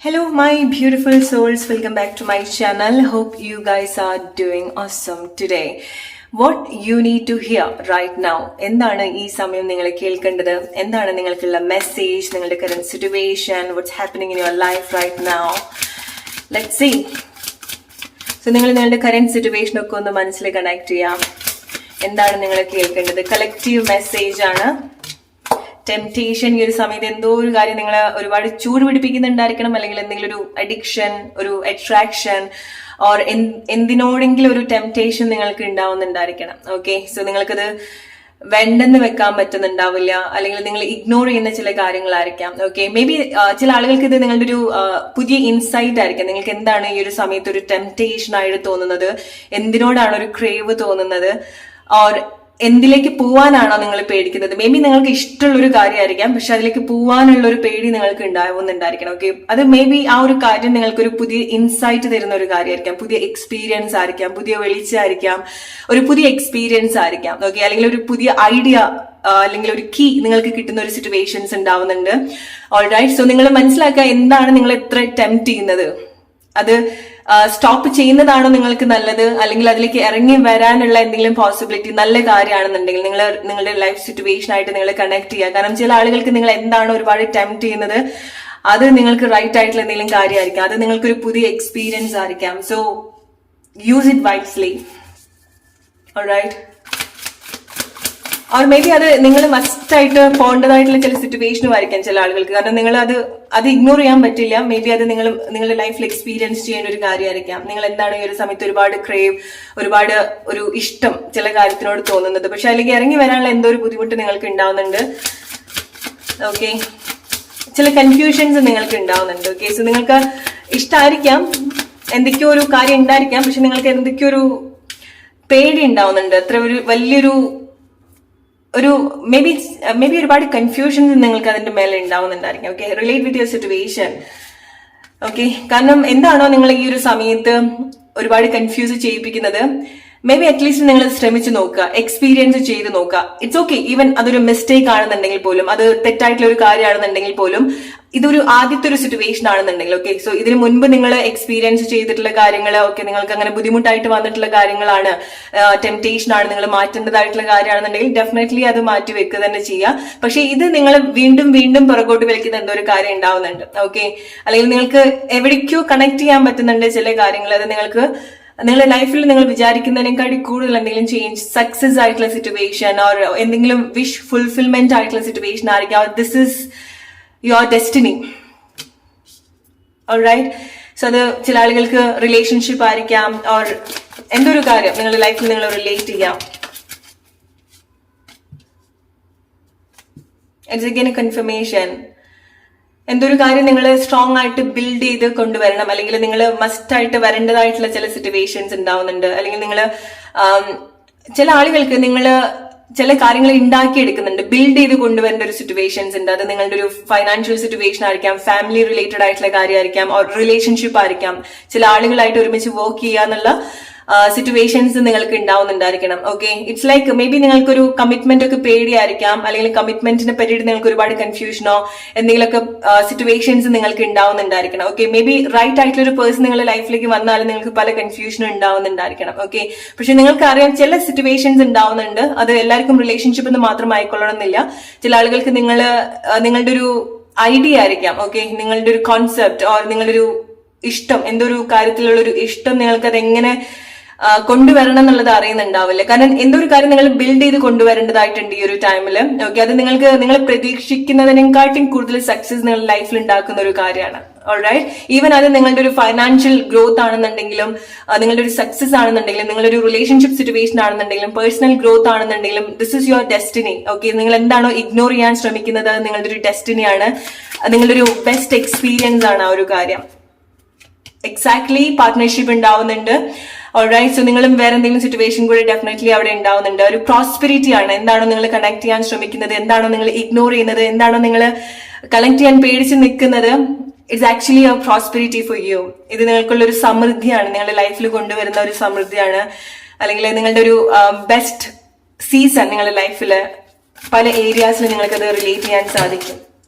Hello, my beautiful souls. Welcome back to my channel. Hope you guys are doing awesome today. What you need to hear right now. എന്താണ് ഈ സമയം നിങ്ങൾ കേൾക്കേണ്ടത്? എന്താണ് നിങ്ങൾക്കുള്ള message, നിങ്ങളുടെ current situation, what's happening in your life right now? Let's see. So നിങ്ങൾ നിങ്ങളുടെ കറന്റ് സിറ്റുവേഷൻ ഒക്കെ ഒന്ന് മനസ്സിൽ കണക്ട് ചെയ്യാം. എന്താണ് നിങ്ങൾ കേൾക്കേണ്ടത്? കളക്റ്റീവ് മെസ്സേജ് ആണ്. ടെംപ്റ്റേഷൻ, ഈ ഒരു സമയത്ത് എന്തോ ഒരു കാര്യം നിങ്ങൾ ഒരുപാട് ചൂട് പിടിപ്പിക്കുന്നുണ്ടായിരിക്കണം, അല്ലെങ്കിൽ എന്തെങ്കിലും ഒരു അഡിക്ഷൻ, ഒരു അട്രാക്ഷൻ ഓർ എന്തിനോടെങ്കിലും ഒരു ടെംപ്റ്റേഷൻ നിങ്ങൾക്ക് ഉണ്ടാവുന്നുണ്ടായിരിക്കണം. ഓക്കെ, സോ നിങ്ങൾക്കത് വേണ്ടെന്ന് വെക്കാൻ പറ്റുന്നുണ്ടാവില്ല, അല്ലെങ്കിൽ നിങ്ങൾ ഇഗ്നോർ ചെയ്യുന്ന ചില കാര്യങ്ങളായിരിക്കാം. ഓക്കെ, മേ ബി ചില ആളുകൾക്ക് ഇത് നിങ്ങളുടെ ഒരു പുതിയ ഇൻസൈറ്റ് ആയിരിക്കാം. നിങ്ങൾക്ക് എന്താണ് ഈ ഒരു സമയത്ത് ഒരു ടെംപ്റ്റേഷൻ ആയിട്ട് തോന്നുന്നത്, എന്തിനോടാണ് ഒരു ക്രേവ് തോന്നുന്നത്, ഓർ എന്തിലേക്ക് പോവാനാണോ നിങ്ങൾ പേടിക്കുന്നത്? മേ ബി നിങ്ങൾക്ക് ഇഷ്ടമുള്ള ഒരു കാര്യമായിരിക്കാം, പക്ഷെ അതിലേക്ക് പോവാനുള്ള ഒരു പേടി നിങ്ങൾക്ക് ഉണ്ടാവുന്നുണ്ടായിരിക്കണം. ഓക്കെ, അത് മേ ബി ആ ഒരു കാര്യം നിങ്ങൾക്കൊരു പുതിയ ഇൻസൈറ്റ് തരുന്ന ഒരു കാര്യമായിരിക്കാം, പുതിയ എക്സ്പീരിയൻസ് ആയിരിക്കാം, പുതിയ വെളിച്ചമായിരിക്കാം, ഒരു പുതിയ എക്സ്പീരിയൻസ് ആയിരിക്കാം. ഓക്കെ, അല്ലെങ്കിൽ ഒരു പുതിയ ഐഡിയ അല്ലെങ്കിൽ ഒരു കീ നിങ്ങൾക്ക് കിട്ടുന്ന ഒരു സിറ്റുവേഷൻസ് ഉണ്ടാവുന്നുണ്ട്. ഓൾറൈറ്റ്, സോ നിങ്ങൾ മനസ്സിലാക്കുക എന്താണ് നിങ്ങൾ എത്ര ടെംപ്റ്റ് ചെയ്യുന്നത്. അത് സ്റ്റോപ്പ് ചെയ്യുന്നതാണോ നിങ്ങൾക്ക് നല്ലത്, അല്ലെങ്കിൽ അതിലേക്ക് ഇറങ്ങി വരാനുള്ള എന്തെങ്കിലും പോസിബിലിറ്റി നല്ല കാര്യമാണെന്നുണ്ടെങ്കിൽ നിങ്ങൾ നിങ്ങളുടെ ലൈഫ് സിറ്റുവേഷൻ ആയിട്ട് നിങ്ങൾ കണക്ട് ചെയ്യുക. കാരണം ചില ആളുകൾക്ക് നിങ്ങൾ എന്താണ് ഒരുപാട് ടെംപ്റ്റ് ചെയ്യുന്നത് അത് നിങ്ങൾക്ക് റൈറ്റ് ആയിട്ടുള്ള എന്തെങ്കിലും കാര്യമായിരിക്കാം, അത് നിങ്ങൾക്കൊരു പുതിയ എക്സ്പീരിയൻസ് ആയിരിക്കാം. So use it wisely. Alright, or may be അത് നിങ്ങൾ മസ്റ്റ് ആയിട്ട് പോകേണ്ടതായിട്ടുള്ള ചില സിറ്റുവേഷനും ആയിരിക്കാം ചില ആളുകൾക്ക്. കാരണം നിങ്ങൾ അത് ഇഗ്നോർ ചെയ്യാൻ പറ്റില്ല. മേ ബി അത് നിങ്ങളുടെ ലൈഫിൽ എക്സ്പീരിയൻസ് ചെയ്യേണ്ട ഒരു കാര്യമായിരിക്കാം. നിങ്ങൾ എന്താണ് ഈ ഒരു സമയത്ത് ഒരുപാട് ക്രേവ്, ഒരുപാട് ഒരു ഇഷ്ടം ചില കാര്യത്തിനോട് തോന്നുന്നത്, പക്ഷെ അതിലേക്ക് ഇറങ്ങി വരാനുള്ള എന്തോ ഒരു ബുദ്ധിമുട്ട് നിങ്ങൾക്ക് ഉണ്ടാവുന്നുണ്ട്. ഓക്കെ, ചില കൺഫ്യൂഷൻസ് നിങ്ങൾക്ക് ഉണ്ടാവുന്നുണ്ട്. ഓക്കെ, സോ നിങ്ങൾക്ക് ഇഷ്ടമായിരിക്കാം, എന്തൊക്കെയോ ഒരു കാര്യം ഉണ്ടായിരിക്കാം, പക്ഷെ നിങ്ങൾക്ക് എന്തൊക്കെയോ ഒരു പേടി ഉണ്ടാവുന്നുണ്ട്. അത്ര ഒരു വലിയൊരു മേ ബി ഒരുപാട് കൺഫ്യൂഷൻസ് നിങ്ങൾക്ക് അതിന്റെ മേലെ ഉണ്ടാവുന്നുണ്ടായിരിക്കും. Okay, relate with your situation. Okay, കാരണം എന്താണോ നിങ്ങൾ ഈ ഒരു സമയത്ത് ഒരുപാട് കൺഫ്യൂസ് ചെയ്യിപ്പിക്കുന്നത്, മേ ബി അറ്റ്ലീസ്റ്റ് നിങ്ങൾ ശ്രമിച്ചു നോക്കുക, എക്സ്പീരിയൻസ് ചെയ്ത് നോക്കുക. ഇറ്റ്സ് ഓക്കെ, ഈവൻ അതൊരു മിസ്റ്റേക്ക് ആണെന്നുണ്ടെങ്കിൽ പോലും, അത് തെറ്റായിട്ടുള്ള ഒരു കാര്യമാണെന്നുണ്ടെങ്കിൽ പോലും, ഇതൊരു ആദ്യത്തെ ഒരു സിറ്റുവേഷൻ ആണെന്നുണ്ടെങ്കിൽ, ഓക്കെ, സോ ഇതിനു മുൻപ് നിങ്ങൾ എക്സ്പീരിയൻസ് ചെയ്തിട്ടുള്ള കാര്യങ്ങൾ, ഓക്കെ, നിങ്ങൾക്ക് അങ്ങനെ ബുദ്ധിമുട്ടായിട്ട് വന്നിട്ടുള്ള കാര്യങ്ങളാണ്, ടെംപ്റ്റേഷൻ ആണ്, നിങ്ങൾ മാറ്റേണ്ടതായിട്ടുള്ള കാര്യമാണെന്നുണ്ടെങ്കിൽ ഡെഫിനറ്റ്ലി അത് മാറ്റി വെക്കുക തന്നെ ചെയ്യുക. പക്ഷെ ഇത് നിങ്ങൾ വീണ്ടും വീണ്ടും പുറകോട്ട് വലിക്കുന്ന എന്തോ ഒരു കാര്യം ഉണ്ടാവുന്നുണ്ട്. ഓക്കെ, അല്ലെങ്കിൽ നിങ്ങൾക്ക് എവിടേക്കോ കണക്ട് ചെയ്യാൻ പറ്റുന്നുണ്ട് ചില കാര്യങ്ങൾ, അത് നിങ്ങൾക്ക് നിങ്ങളുടെ ലൈഫിൽ നിങ്ങൾ വിചാരിക്കുന്നതിനേക്കാൾ കൂടുതൽ എന്തെങ്കിലും ചേഞ്ച്, സക്സസ് ആയിട്ടുള്ള സിറ്റുവേഷൻ ഓർ എന്തെങ്കിലും വിഷ് ഫുൾഫിൽമെന്റ് ആയിട്ടുള്ള സിറ്റുവേഷൻ ആയിരിക്കാം. This is your destiny. Alright, so അത് ചില ആളുകൾക്ക് റിലേഷൻഷിപ്പ് ആയിരിക്കാം, ഓർ എന്തൊരു കാര്യം നിങ്ങളുടെ ലൈഫിൽ നിങ്ങൾ റിലേറ്റ് ചെയ്യാം. It's again A confirmation. എന്തൊരു കാര്യം നിങ്ങൾ സ്ട്രോങ് ആയിട്ട് ബിൽഡ് ചെയ്ത് കൊണ്ടുവരണം, അല്ലെങ്കിൽ നിങ്ങൾ മസ്റ്റ് ആയിട്ട് വരേണ്ടതായിട്ടുള്ള ചില സിറ്റുവേഷൻസ് ഉണ്ടാവുന്നുണ്ട്. അല്ലെങ്കിൽ നിങ്ങൾ ചില ആളുകൾക്ക് നിങ്ങൾ ചില കാര്യങ്ങൾ ഉണ്ടാക്കിയെടുക്കുന്നുണ്ട്, ബിൽഡ് ചെയ്ത് കൊണ്ടുവരേണ്ട ഒരു സിറ്റുവേഷൻസ് ഉണ്ട്. അത് നിങ്ങളുടെ ഒരു ഫൈനാൻഷ്യൽ സിറ്റുവേഷൻ ആയിരിക്കാം, ഫാമിലി റിലേറ്റഡ് ആയിട്ടുള്ള കാര്യമായിരിക്കാം, ഓർ റിലേഷൻഷിപ്പ് ആയിരിക്കാം, ചില ആളുകളായിട്ട് ഒരുമിച്ച് വർക്ക് ചെയ്യുക എന്നുള്ള സിറ്റുവേഷൻസ് നിങ്ങൾക്ക് ഉണ്ടാവുന്നുണ്ടായിരിക്കണം. Okay, it's like maybe നിങ്ങൾക്കൊരു കമ്മിറ്റ്മെന്റ് ഒക്കെ പേടിയായിരിക്കാം, അല്ലെങ്കിൽ കമ്മിറ്റ്മെന്റിനെ പറ്റിയിട്ട് നിങ്ങൾക്ക് ഒരുപാട് കൺഫ്യൂഷനോ എന്തെങ്കിലുമൊക്കെ സിറ്റുവേഷൻസ് നിങ്ങൾക്ക് ഉണ്ടാവുന്നുണ്ടായിരിക്കണം. ഓക്കെ, മേ ബി റൈറ്റ് ആയിട്ടുള്ള ഒരു പേഴ്സൺ നിങ്ങളുടെ ലൈഫിലേക്ക് വന്നാലും നിങ്ങൾക്ക് പല കൺഫ്യൂഷനും ഉണ്ടാവുന്നുണ്ടായിരിക്കണം. ഓക്കെ, പക്ഷെ നിങ്ങൾക്ക് അറിയാം ചില സിറ്റുവേഷൻസ് ഉണ്ടാവുന്നുണ്ട്, അത് എല്ലാവർക്കും റിലേഷൻഷിപ്പ് എന്ന് മാത്രം ആയിക്കൊള്ളണമെന്നില്ല. ചില ആളുകൾക്ക് നിങ്ങളുടെ ഒരു ഐഡിയ ആയിരിക്കാം, ഓക്കെ, നിങ്ങളുടെ ഒരു കോൺസെപ്റ്റ് ഓർ നിങ്ങളുടെ ഒരു ഇഷ്ടം, എന്തോ ഒരു കാര്യത്തിലുള്ള ഒരു ഇഷ്ടം, നിങ്ങൾക്ക് അത് എങ്ങനെ കൊണ്ടുവരണം എന്നുള്ളത് അറിയുന്നുണ്ടാവില്ല. കാരണം എന്തോ ഒരു കാര്യം നിങ്ങൾ ബിൽഡ് ചെയ്ത് കൊണ്ടുവരേണ്ടതായിട്ടുണ്ട് ഈ ഒരു ടൈമിൽ. ഓക്കെ, അത് നിങ്ങൾ പ്രതീക്ഷിക്കുന്നതിനെക്കാട്ടും കൂടുതൽ സക്സസ് നിങ്ങളുടെ ലൈഫിൽ ഉണ്ടാക്കുന്ന ഒരു കാര്യമാണ്. ഓൾറൈറ്റ്, ഈവൻ അത് നിങ്ങളുടെ ഒരു ഫൈനാൻഷ്യൽ ഗ്രോത്ത് ആണെന്നുണ്ടെങ്കിലും, നിങ്ങളുടെ ഒരു സക്സസ് ആണെന്നുണ്ടെങ്കിലും, നിങ്ങളുടെ ഒരു റിലേഷൻഷിപ്പ് സിറ്റുവേഷൻ ആണെന്നുണ്ടെങ്കിലും, പേഴ്സണൽ ഗ്രോത്ത് ആണെന്നുണ്ടെങ്കിലും, this is your destiny. Okay, നിങ്ങൾ എന്താണോ ഇഗ്നോർ ചെയ്യാൻ ശ്രമിക്കുന്നത് അത് നിങ്ങളുടെ ഒരു ഡെസ്റ്റിനിയാണ്, നിങ്ങളുടെ ഒരു ബെസ്റ്റ് എക്സ്പീരിയൻസ് ആണ് ആ ഒരു കാര്യം. എക്സാക്ട്ലി, പാർട്ട്ണർഷിപ്പ് ഉണ്ടാവുന്നുണ്ട്. ഓൾറൈറ്റ്, സോ നിങ്ങളും വേറെ എന്തെങ്കിലും സിറ്റുവേഷൻ കൂടി ഡെഫിനറ്റ്ലി അവിടെ ഉണ്ടാവുന്നുണ്ട്. ഒരു പ്രോസ്പെരിറ്റി ആണ്. എന്താണോ നിങ്ങൾ കണക്ട് ചെയ്യാൻ ശ്രമിക്കുന്നത്, എന്താണോ നിങ്ങൾ ഇഗ്നോർ ചെയ്യുന്നത്, എന്താണോ നിങ്ങൾ കണക്ട് ചെയ്യാൻ പേടിച്ച് നിൽക്കുന്നത്, it's actually A prosperity for you. ഇത് നിങ്ങൾക്കുള്ള ഒരു സമൃദ്ധിയാണ്, നിങ്ങളുടെ ലൈഫിൽ കൊണ്ടുവരുന്ന ഒരു സമൃദ്ധിയാണ്, അല്ലെങ്കിൽ നിങ്ങളുടെ ഒരു ബെസ്റ്റ് സീസൺ നിങ്ങളുടെ ലൈഫിൽ പല ഏരിയാസിൽ നിങ്ങൾക്കത് റിലേറ്റ് ചെയ്യാൻ സാധിക്കും.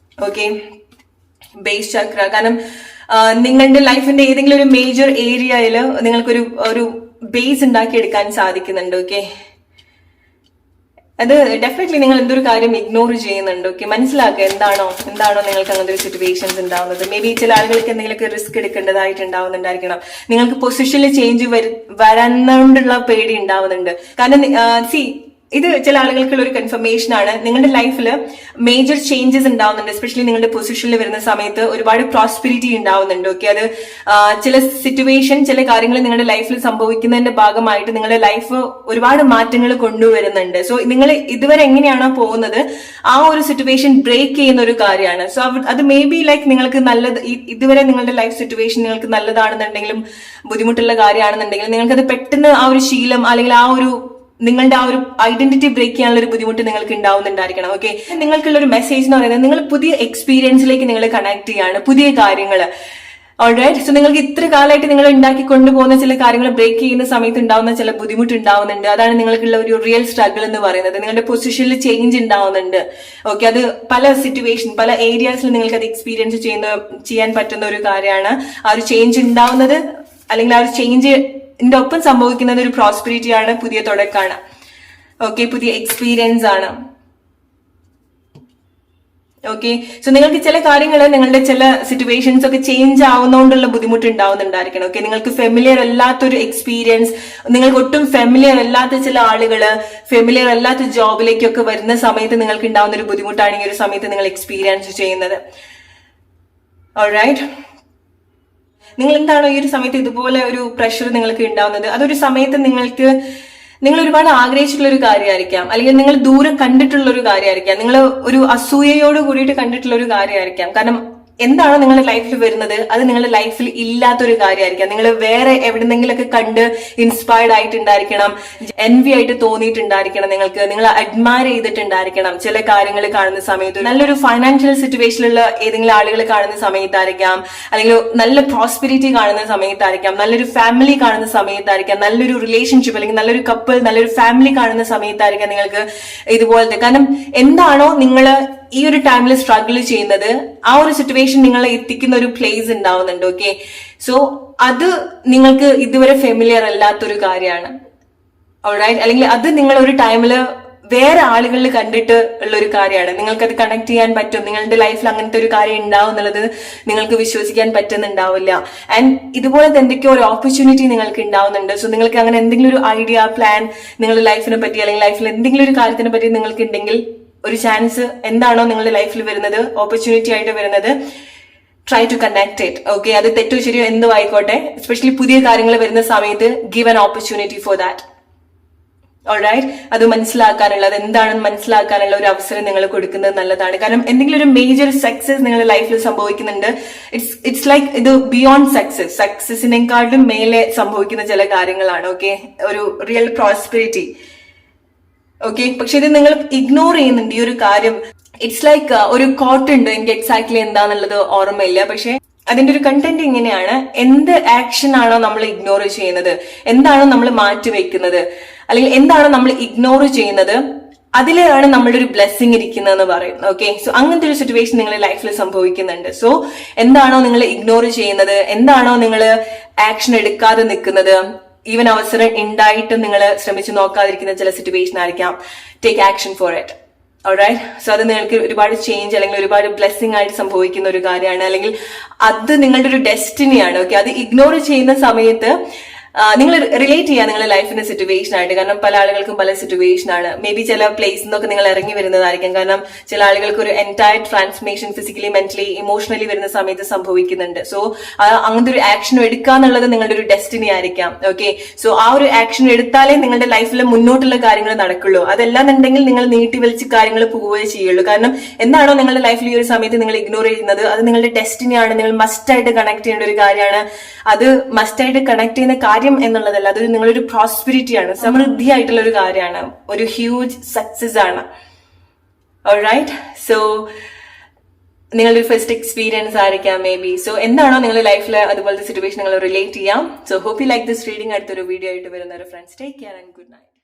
ഓക്കെ, ബേസ് ചക്ര, കാരണം നിങ്ങളുടെ ലൈഫിന്റെ ഏതെങ്കിലും ഒരു മേജർ ഏരിയയിൽ നിങ്ങൾക്കൊരു ബേസ് ഉണ്ടാക്കിയെടുക്കാൻ സാധിക്കുന്നുണ്ട്. ഓക്കെ, അത് ഡെഫിനറ്റ്ലി നിങ്ങൾ എന്തൊരു കാര്യം ഇഗ്നോർ ചെയ്യുന്നുണ്ട്. ഓക്കെ, മനസ്സിലാക്കുക എന്താണോ നിങ്ങൾക്ക് അങ്ങനത്തെ ഒരു സിറ്റുവേഷൻസ് ഉണ്ടാവുന്നത്. മേ ബി ചില ആളുകൾക്ക് എന്തെങ്കിലുമൊക്കെ റിസ്ക് എടുക്കേണ്ടതായിട്ടുണ്ടാവുന്നുണ്ടായിരിക്കണം. നിങ്ങൾക്ക് പൊസിഷനിൽ ചേഞ്ച് വരാനുള്ള പേടി ഉണ്ടാവുന്നുണ്ട്. കാരണം ഇത് ചില ആളുകൾക്കുള്ള ഒരു കൺഫർമേഷൻ ആണ്. നിങ്ങളുടെ ലൈഫിൽ മേജർ ചേഞ്ചസ് ഉണ്ടാവുന്നുണ്ട്. എസ്പെഷ്യലി നിങ്ങളുടെ പൊസിഷനിൽ വരുന്ന സമയത്ത് ഒരുപാട് പ്രോസ്പെരിറ്റി ഉണ്ടാവുന്നുണ്ട്. ഓക്കെ, അത് ചില സിറ്റുവേഷൻ, ചില കാര്യങ്ങൾ നിങ്ങളുടെ ലൈഫിൽ സംഭവിക്കുന്നതിന്റെ ഭാഗമായിട്ട് നിങ്ങളുടെ ലൈഫ് ഒരുപാട് മാറ്റങ്ങൾ കൊണ്ടുവരുന്നുണ്ട്. സോ നിങ്ങൾ ഇതുവരെ എങ്ങനെയാണോ പോകുന്നത് ആ ഒരു സിറ്റുവേഷൻ ബ്രേക്ക് ചെയ്യുന്ന ഒരു കാര്യമാണ്. സോ അത് മേ ബി ലൈക്ക് നിങ്ങൾക്ക് നല്ലത്, ഇതുവരെ നിങ്ങളുടെ ലൈഫ് സിറ്റുവേഷൻ നിങ്ങൾക്ക് നല്ലതാണെന്നുണ്ടെങ്കിലും ബുദ്ധിമുട്ടുള്ള കാര്യമാണെന്നുണ്ടെങ്കിലും നിങ്ങൾക്കത് പെട്ടെന്ന് ആ ഒരു ശീലം അല്ലെങ്കിൽ നിങ്ങളുടെ ആ ഒരു ഐഡന്റിറ്റി ബ്രേക്ക് ചെയ്യാനുള്ള ഒരു ബുദ്ധിമുട്ട് നിങ്ങൾക്ക് ഉണ്ടാവുന്നുണ്ടായിരിക്കണം. ഓക്കെ, നിങ്ങൾക്കുള്ള ഒരു മെസ്സേജ് എന്ന് പറയുന്നത് നിങ്ങൾ പുതിയ എക്സ്പീരിയൻസിലേക്ക് നിങ്ങൾ കണക്ട് ചെയ്യാണ്, പുതിയ കാര്യങ്ങൾ. ഓൾറൈറ്റ്, സോ നിങ്ങൾക്ക് ഇത്ര കാലമായിട്ട് നിങ്ങൾ ഉണ്ടാക്കി കൊണ്ടുപോകുന്ന ചില കാര്യങ്ങൾ ബ്രേക്ക് ചെയ്യുന്ന സമയത്ത് ഉണ്ടാവുന്ന ചില ബുദ്ധിമുട്ട് ഉണ്ടാവുന്നുണ്ട്. അതാണ് നിങ്ങൾക്കുള്ള ഒരു റിയൽ സ്ട്രഗിൾ എന്ന് പറയുന്നത്. നിങ്ങളുടെ പൊസിഷനിൽ ചേഞ്ച് ഉണ്ടാവുന്നുണ്ട്. ഓക്കെ, അത് പല സിറ്റുവേഷൻ, പല ഏരിയാസിൽ നിങ്ങൾക്ക് അത് എക്സ്പീരിയൻസ് ചെയ്യാൻ പറ്റുന്ന ഒരു കാര്യമാണ്. ആ ഒരു ചേഞ്ച് ഉണ്ടാവുന്നത് അല്ലെങ്കിൽ ആ ഒരു ചേഞ്ചിന്റെ ഒപ്പം സംഭവിക്കുന്നത് ഒരു പ്രോസ്പെരിറ്റി ആണ്, പുതിയ തുടക്കമാണ്. ഓക്കെ, പുതിയ എക്സ്പീരിയൻസ് ആണ്. ഓക്കെ, സോ നിങ്ങൾക്ക് ചില കാര്യങ്ങൾ, നിങ്ങളുടെ ചില സിറ്റുവേഷൻസ് ഒക്കെ ചേഞ്ച് ആവുന്നതുകൊണ്ടുള്ള ബുദ്ധിമുട്ട് ഉണ്ടാവുന്നുണ്ടായിരിക്കണം. ഓക്കെ, നിങ്ങൾക്ക് ഫെമിലിയർ അല്ലാത്തൊരു എക്സ്പീരിയൻസ്, നിങ്ങൾക്ക് ഒട്ടും ഫെമിലിയർ അല്ലാത്ത ചില ആളുകള്, ഫെമിലിയർ അല്ലാത്ത ജോബിലേക്കൊക്കെ വരുന്ന സമയത്ത് നിങ്ങൾക്ക് ഉണ്ടാവുന്ന ഒരു ബുദ്ധിമുട്ടാണ് ഈ ഒരു സമയത്ത് നിങ്ങൾ എക്സ്പീരിയൻസ് ചെയ്യുന്നത്. ഓൾറൈറ്റ്, നിങ്ങൾ എന്താണോ ഈ ഒരു സമയത്ത് ഇതുപോലെ ഒരു പ്രഷർ നിങ്ങൾക്ക് ഉണ്ടാവുന്നത്, അതൊരു സമയത്ത് നിങ്ങൾ ഒരുപാട് ആഗ്രഹിച്ചിട്ടുള്ള ഒരു കാര്യമായിരിക്കാം, അല്ലെങ്കിൽ നിങ്ങൾ ദൂരം കണ്ടിട്ടുള്ള ഒരു കാര്യമായിരിക്കാം, നിങ്ങൾ ഒരു അസൂയയോട് കൂടിയിട്ട് കണ്ടിട്ടുള്ള ഒരു കാര്യമായിരിക്കാം. കാരണം എന്താണോ നിങ്ങളുടെ ലൈഫിൽ വരുന്നത് അത് നിങ്ങളുടെ ലൈഫിൽ ഇല്ലാത്തൊരു കാര്യമായിരിക്കാം. നിങ്ങൾ വേറെ എവിടെന്നെങ്കിലൊക്കെ കണ്ട് ഇൻസ്പയർഡ് ആയിട്ടുണ്ടായിരിക്കണം, എൻവി ആയിട്ട് തോന്നിയിട്ടുണ്ടായിരിക്കണം, നിങ്ങൾ അഡ്മയർ ചെയ്തിട്ടുണ്ടായിരിക്കണം ചില കാര്യങ്ങൾ കാണുന്ന സമയത്ത്. നല്ലൊരു ഫൈനാൻഷ്യൽ സിറ്റുവേഷനിലുള്ള ഏതെങ്കിലും ആളുകൾ കാണുന്ന സമയത്തായിരിക്കാം, അല്ലെങ്കിൽ നല്ല പ്രോസ്പെരിറ്റി കാണുന്ന സമയത്തായിരിക്കാം, നല്ലൊരു ഫാമിലി കാണുന്ന സമയത്തായിരിക്കാം, നല്ലൊരു റിലേഷൻഷിപ്പ് അല്ലെങ്കിൽ നല്ലൊരു കപ്പിൾ, നല്ലൊരു ഫാമിലി കാണുന്ന സമയത്തായിരിക്കാം നിങ്ങൾക്ക് ഇതുപോലത്തെ. കാരണം എന്താണോ നിങ്ങൾ ഈ ഒരു ടൈമിൽ സ്ട്രഗിൾ ചെയ്യുന്നത് ആ ഒരു സിറ്റുവേഷൻ നിങ്ങളെ എത്തിക്കുന്ന ഒരു പ്ലേസ് ഉണ്ടാവുന്നുണ്ട്. ഓക്കെ, സോ അത് നിങ്ങൾക്ക് ഇതുവരെ ഫെമിലിയർ അല്ലാത്തൊരു കാര്യമാണ്. ഓൾറൈറ്റ്, അല്ലെങ്കിൽ അത് നിങ്ങൾ ഒരു ടൈമില് വേറെ ആളുകളിൽ കണ്ടിട്ട് ഉള്ള ഒരു കാര്യമാണ്. നിങ്ങൾക്കത് കണക്ട് ചെയ്യാൻ പറ്റും. നിങ്ങളുടെ ലൈഫിൽ അങ്ങനത്തെ ഒരു കാര്യം ഉണ്ടാവും എന്നുള്ളത് നിങ്ങൾക്ക് വിശ്വസിക്കാൻ പറ്റുന്നുണ്ടാവില്ല. ആൻഡ് ഇതുപോലത്തെ എന്തൊക്കെയോ ഒരു ഓപ്പർച്യൂണിറ്റി നിങ്ങൾക്ക് ഉണ്ടാവുന്നുണ്ട്. സോ നിങ്ങൾക്ക് അങ്ങനെ എന്തെങ്കിലും ഒരു ഐഡിയ, പ്ലാൻ നിങ്ങളുടെ ലൈഫിനെ പറ്റി അല്ലെങ്കിൽ ലൈഫിൽ എന്തെങ്കിലും ഒരു കാര്യത്തിനെ പറ്റി നിങ്ങൾക്ക് ഉണ്ടെങ്കിൽ, ഒരു ചാൻസ് എന്താണോ നിങ്ങളുടെ ലൈഫിൽ വരുന്നത്, ഓപ്പർച്യൂണിറ്റി ആയിട്ട് വരുന്നത്, try to connect it. Okay, അത് തെറ്റോ ശരിയോ എന്തോ ആയിക്കോട്ടെ, എസ്പെഷ്യലി പുതിയ കാര്യങ്ങൾ വരുന്ന സമയത്ത് give an opportunity for that. Alright, അത് മനസ്സിലാക്കാനുള്ള, അത് എന്താണെന്ന് മനസ്സിലാക്കാനുള്ള ഒരു അവസരം നിങ്ങൾ കൊടുക്കുന്നത് നല്ലതാണ്. കാരണം എന്തെങ്കിലും ഒരു മേജർ സക്സസ് നിങ്ങളുടെ ലൈഫിൽ സംഭവിക്കുന്നുണ്ട്, ഇറ്റ്സ് ലൈക്ക് ഇത് ബിയോണ്ട് സക്സസിനെക്കാളും മേലെ സംഭവിക്കുന്ന ചില കാര്യങ്ങളാണ്. ഓക്കെ, ഒരു റിയൽ പ്രോസ്പെരിറ്റി. ഓക്കെ, പക്ഷെ ഇത് നിങ്ങൾ ഇഗ്നോർ ചെയ്യുന്നുണ്ട് ഈ ഒരു കാര്യം. ഇറ്റ്സ് ലൈക്ക് ഒരു കോട്ട് ഉണ്ട്, എനിക്ക് എക്സാക്ട്ലി എന്താന്നുള്ളത് ഓർമ്മയില്ല, പക്ഷെ അതിന്റെ ഒരു കണ്ടന്റ് ഇങ്ങനെയാണ്: എന്ത് ആക്ഷൻ ആണോ നമ്മൾ ഇഗ്നോർ ചെയ്യുന്നത്, എന്താണോ നമ്മൾ മാറ്റിവെക്കുന്നത്, അല്ലെങ്കിൽ എന്താണോ നമ്മൾ ഇഗ്നോർ ചെയ്യുന്നത്, അതിലാണ് നമ്മളുടെ ഒരു ബ്ലെസ്സിങ് ഇരിക്കുന്നതെന്ന് പറയും. ഓക്കെ, സോ അങ്ങനത്തെ ഒരു സിറ്റുവേഷൻ നിങ്ങളുടെ ലൈഫിൽ സംഭവിക്കുന്നുണ്ട്. സോ എന്താണോ നിങ്ങൾ ഇഗ്നോർ ചെയ്യുന്നത്, എന്താണോ നിങ്ങൾ ആക്ഷൻ എടുക്കാതെ നിൽക്കുന്നത്, ഈവൻ അവസരം ഉണ്ടായിട്ടും നിങ്ങൾ ശ്രമിച്ചു നോക്കാതിരിക്കുന്ന ചില സിറ്റുവേഷൻ ആയിരിക്കാം, take action for it. Alright, so അത് നിങ്ങൾക്ക് ഒരുപാട് ചേഞ്ച് അല്ലെങ്കിൽ ഒരുപാട് ബ്ലെസ്സിങ് ആയിട്ട് സംഭവിക്കുന്ന ഒരു കാര്യമാണ്, അല്ലെങ്കിൽ അത് നിങ്ങളുടെ ഒരു ഡെസ്റ്റിനിയാണ്. ഓക്കെ, അത് ഇഗ്നോർ ചെയ്യുന്ന സമയത്ത് നിങ്ങൾ റിലേറ്റ് ചെയ്യുക നിങ്ങളുടെ ലൈഫിന്റെ സിറ്റുവേഷൻ ആയിട്ട്. കാരണം പല ആളുകൾക്കും പല സിറ്റുവേഷൻ ആണ്. മേ ബി ചില പ്ലേസിൽ നിന്നൊക്കെ നിങ്ങൾ ഇറങ്ങി വരുന്നതായിരിക്കും. കാരണം ചില ആളുകൾക്ക് ഒരു entire transformation physically, mentally, emotionally വരുന്ന സമയത്ത് സംഭവിക്കുന്നുണ്ട്. സോ അങ്ങനത്തെ ഒരു ആക്ഷൻ എടുക്കുക എന്നുള്ളത് നിങ്ങളുടെ ഒരു ഡെസ്റ്റിനി ആയിരിക്കാം. ഓക്കെ, സോ ആ ഒരു ആക്ഷൻ എടുത്താലേ നിങ്ങളുടെ ലൈഫിൽ മുന്നോട്ടുള്ള കാര്യങ്ങൾ നടക്കുള്ളൂ. അതല്ലാന്നുണ്ടെങ്കിൽ നിങ്ങൾ നീട്ടി വലിച്ച് കാര്യങ്ങൾ പോവുകയേ ചെയ്യുള്ളൂ. കാരണം എന്താണോ നിങ്ങളുടെ ലൈഫിൽ ഈ ഒരു സമയത്ത് നിങ്ങൾ ഇഗ്നോർ ചെയ്യുന്നത് അത് നിങ്ങളുടെ ഡെസ്റ്റിനിയാണ്. നിങ്ങൾ മസ്റ്റായിട്ട് കണക്ട് ചെയ്യേണ്ട ഒരു കാര്യമാണ്. അത് മസ്റ്റായിട്ട് കണക്ട് ചെയ്യുന്ന കാര്യം എന്നുള്ളതല്ല, അത് നിങ്ങളൊരു പ്രോസ്പെരിറ്റിയാണ്, സമൃദ്ധിയായിട്ടുള്ള ഒരു കാര്യമാണ്, ഒരു ഹ്യൂജ് സക്സസ് ആണ്. ഓൾറൈറ്റ്, സോ നിങ്ങളുടെ ഫസ്റ്റ് എക്സ്പീരിയൻസ് ആയിരിക്കാം മേ ബി. സോ എന്താണോ നിങ്ങളുടെ ലൈഫിൽ അതുപോലത്തെ സിറ്റുവേഷൻ നിങ്ങൾ റിലേറ്റ് ചെയ്യാം. So hope you like this reading. അടുത്തൊരു വീഡിയോ ആയിട്ട് വരുന്ന ഒരു friends, take care and good night.